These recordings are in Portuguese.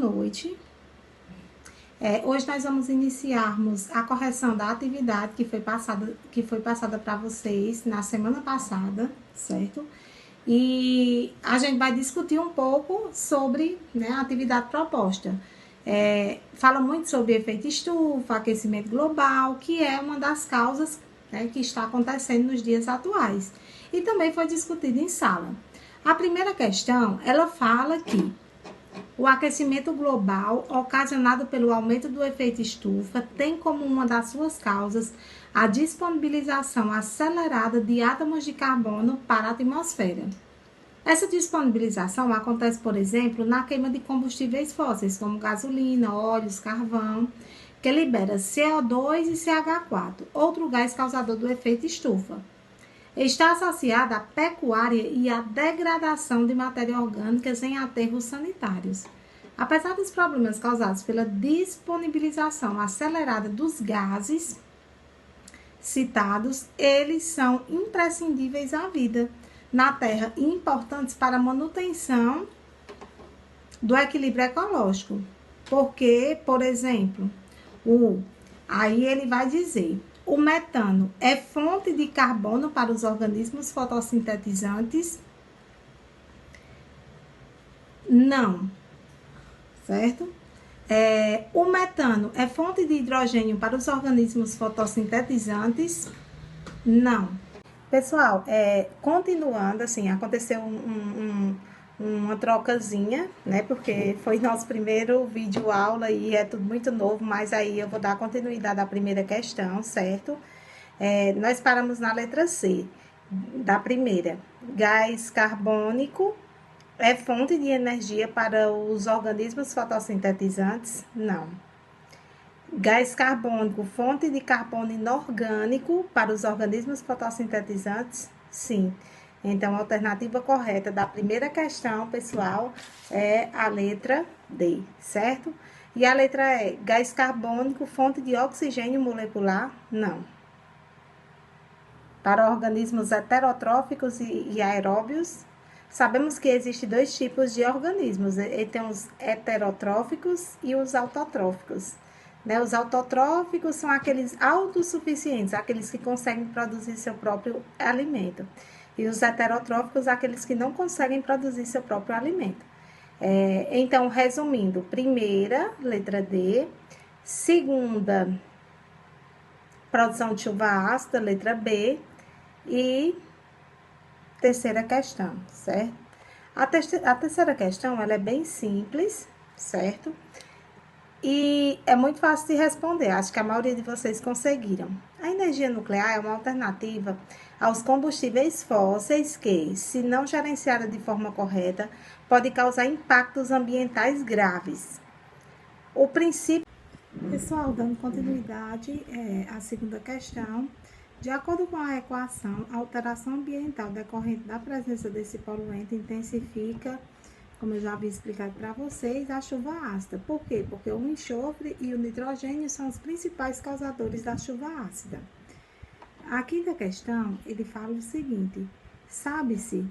noite. Hoje nós vamos iniciarmos a correção da atividade que foi passada para vocês na semana passada, certo? E a gente vai discutir um pouco sobre, né, a atividade proposta. Fala muito sobre efeito estufa, aquecimento global, que é uma das causas, né, que está acontecendo nos dias atuais. E também foi discutido em sala. A primeira questão, ela fala que o aquecimento global, ocasionado pelo aumento do efeito estufa, tem como uma das suas causas a disponibilização acelerada de átomos de carbono para a atmosfera. Essa disponibilização acontece, por exemplo, na queima de combustíveis fósseis, como gasolina, óleos, carvão, que libera CO2 e CH4, outro gás causador do efeito estufa. Está associada à pecuária e à degradação de matérias orgânicas em aterros sanitários. Apesar dos problemas causados pela disponibilização acelerada dos gases citados, eles são imprescindíveis à vida na Terra e importantes para a manutenção do equilíbrio ecológico. Porque, por exemplo, aí ele vai dizer: o metano é fonte de carbono para os organismos fotossintetizantes? Não, certo? O metano é fonte de hidrogênio para os organismos fotossintetizantes? Não. Pessoal, continuando, assim, aconteceu uma trocazinha, né? Porque foi nosso primeiro vídeo aula e é tudo muito novo, mas aí eu vou dar continuidade à primeira questão, certo? Nós paramos na letra C, da primeira. Gás carbônico é fonte de energia para os organismos fotossintetizantes? Não. Gás carbônico, fonte de carbono inorgânico para os organismos fotossintetizantes? Sim. Então, a alternativa correta da primeira questão, pessoal, é a letra D, certo? E a letra E, gás carbônico, fonte de oxigênio molecular? Não. Para organismos heterotróficos e aeróbios, sabemos que existem dois tipos de organismos, tem os heterotróficos e os autotróficos. Os autotróficos são aqueles autossuficientes, aqueles que conseguem produzir seu próprio alimento. E os heterotróficos, aqueles que não conseguem produzir seu próprio alimento. Então, resumindo, primeira, letra D. Segunda, produção de chuva ácida, letra B. E terceira questão, certo? A terceira questão, ela é bem simples, certo? E é muito fácil de responder, acho que a maioria de vocês conseguiram. A energia nuclear é uma alternativa aos combustíveis fósseis que, se não gerenciada de forma correta, pode causar impactos ambientais graves. O princípio... Pessoal, dando continuidade à segunda questão, de acordo com a equação, a alteração ambiental decorrente da presença desse poluente intensifica, como eu já havia explicado para vocês, a chuva ácida. Por quê? Porque o enxofre e o nitrogênio são os principais causadores da chuva ácida. A quinta questão, ele fala o seguinte: sabe-se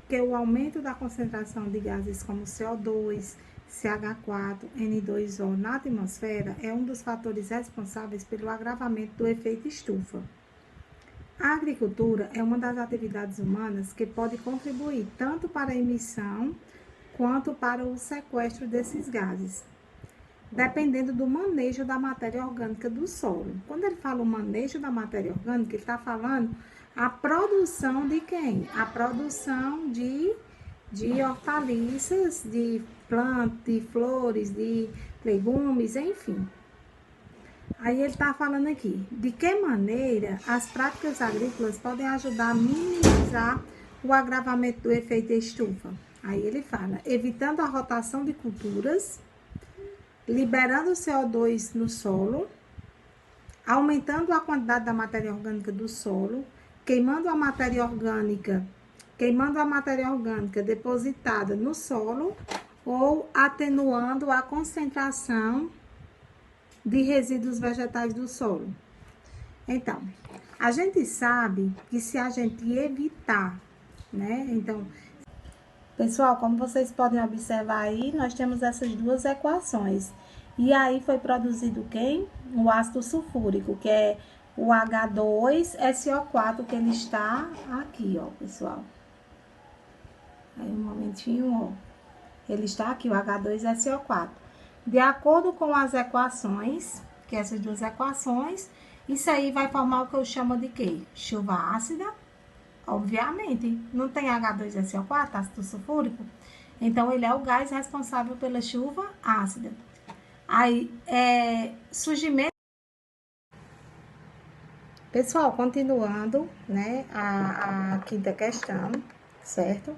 que o aumento da concentração de gases como CO2, CH4, N2O na atmosfera é um dos fatores responsáveis pelo agravamento do efeito estufa. A agricultura é uma das atividades humanas que pode contribuir tanto para a emissão quanto para o sequestro desses gases, dependendo do manejo da matéria orgânica do solo. Quando ele fala o manejo da matéria orgânica, ele está falando a produção de quem? A produção de hortaliças, de plantas, de flores, de legumes, enfim. Aí ele está falando aqui, de que maneira as práticas agrícolas podem ajudar a minimizar o agravamento do efeito estufa. Aí ele fala, evitando a rotação de culturas, liberando CO2 no solo, aumentando a quantidade da matéria orgânica do solo, queimando a matéria orgânica depositada no solo ou atenuando a concentração de resíduos vegetais do solo. Então, a gente sabe que se a gente evitar, né? Então, Pessoal, como vocês podem observar aí, nós temos essas duas equações. E aí foi produzido quem? O ácido sulfúrico, que é o H2SO4, que ele está aqui, ó, pessoal. Aí um momentinho, ó. Ele está aqui, o H2SO4. De acordo com as equações, que essas duas equações, isso aí vai formar o que eu chamo de quê? Chuva ácida. Obviamente, não tem H2SO4, ácido sulfúrico? Então, ele é o gás responsável pela chuva ácida. Aí, surgimento... Pessoal, continuando, né, a quinta questão, certo?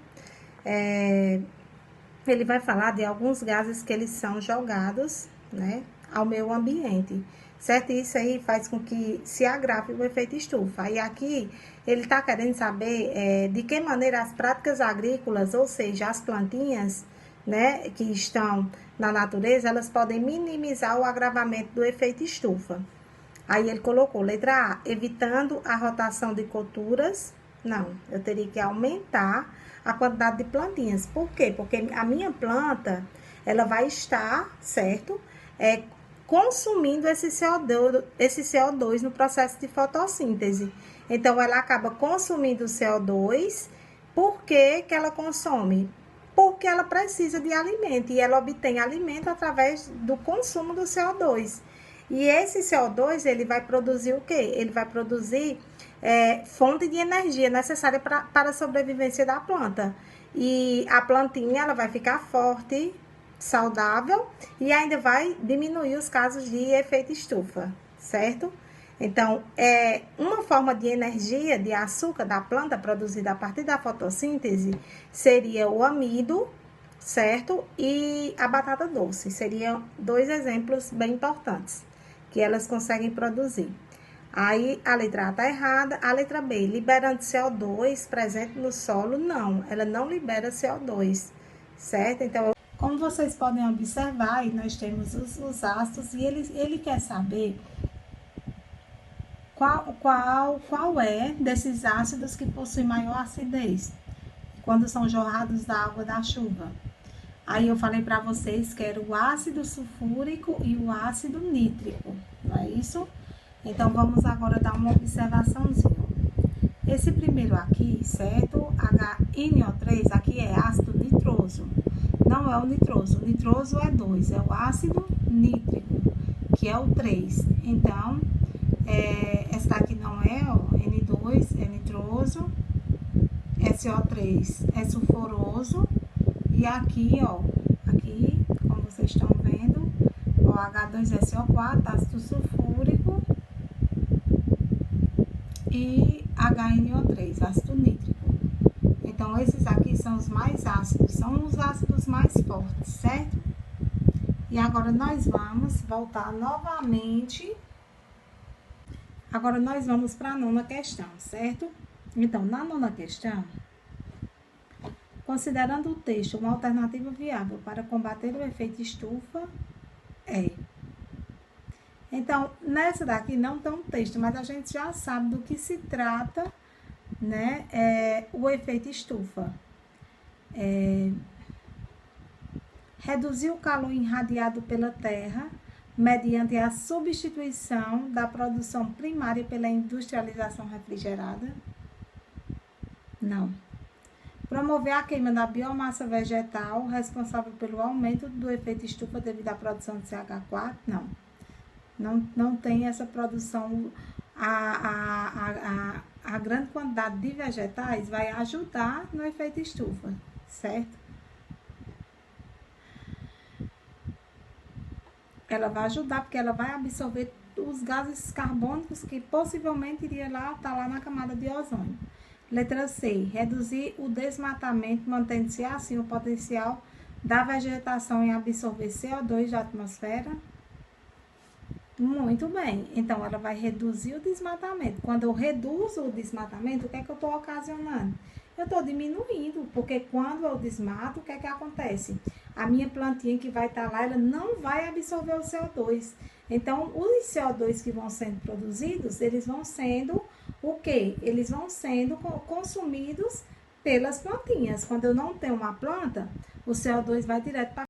Ele vai falar de alguns gases que eles são jogados, né, ao meio ambiente, certo? E isso aí faz com que se agrave o efeito estufa. E aqui ele está querendo saber de que maneira as práticas agrícolas, ou seja, as plantinhas, né, que estão na natureza, elas podem minimizar o agravamento do efeito estufa. Aí ele colocou letra A, evitando a rotação de culturas. Não, eu teria que aumentar a quantidade de plantinhas. Por quê? Porque a minha planta, ela vai estar, certo? Consumindo esse CO2 no processo de fotossíntese. Então, ela acaba consumindo o CO2. Por que ela consome? Porque ela precisa de alimento. E ela obtém alimento através do consumo do CO2. E esse CO2, ele vai produzir o quê? Ele vai produzir fonte de energia necessária para a sobrevivência da planta. E a plantinha, ela vai ficar forte, saudável e ainda vai diminuir os casos de efeito estufa, certo? Então, uma forma de energia de açúcar da planta produzida a partir da fotossíntese seria o amido, certo? E a batata doce. Seriam dois exemplos bem importantes que elas conseguem produzir. Aí, a letra A está errada. A letra B, liberando CO2 presente no solo, não. Ela não libera CO2, certo? Então, como vocês podem observar, aí nós temos os ácidos e ele quer saber qual é desses ácidos que possui maior acidez quando são jorrados da água da chuva. Aí eu falei para vocês que era o ácido sulfúrico e o ácido nítrico, não é isso? Então, vamos agora dar uma observaçãozinha. Esse primeiro aqui, certo? HNO3, aqui é ácido nitroso. Não é o nitroso. O nitroso é 2, é o ácido nítrico, que é o 3. Então, essa aqui não é, ó, N2 é nitroso, SO3 é sulfuroso. E aqui, ó, aqui, como vocês estão vendo, o H2SO4, ácido sulfúrico, e HNO3, ácido nítrico. Então, esses aqui são os mais ácidos, são os ácidos mais fortes, certo? E agora nós vamos voltar novamente. Agora nós vamos para a nona questão, certo? Então, na nona questão, considerando o texto uma alternativa viável para combater o efeito estufa, Então, nessa daqui não tem um texto, mas a gente já sabe do que se trata, né? O efeito estufa. Reduzir o calor irradiado pela Terra mediante a substituição da produção primária pela industrialização refrigerada? Não. Promover a queima da biomassa vegetal responsável pelo aumento do efeito estufa devido à produção de CH4? Não. Não tem essa produção. A grande quantidade de vegetais vai ajudar no efeito estufa, certo? Ela vai ajudar porque ela vai absorver os gases carbônicos que possivelmente iria estar lá na camada de ozônio. Letra C, reduzir o desmatamento, mantendo-se assim o potencial da vegetação em absorver CO2 da atmosfera. Muito bem, então ela vai reduzir o desmatamento. Quando eu reduzo o desmatamento, o que é que eu estou ocasionando? Eu estou diminuindo, porque quando eu desmato, o que é que acontece? A minha plantinha que vai estar lá, ela não vai absorver o CO2. Então, os CO2 que vão sendo produzidos, eles vão sendo o quê? Eles vão sendo consumidos pelas plantinhas. Quando eu não tenho uma planta, o CO2 vai direto para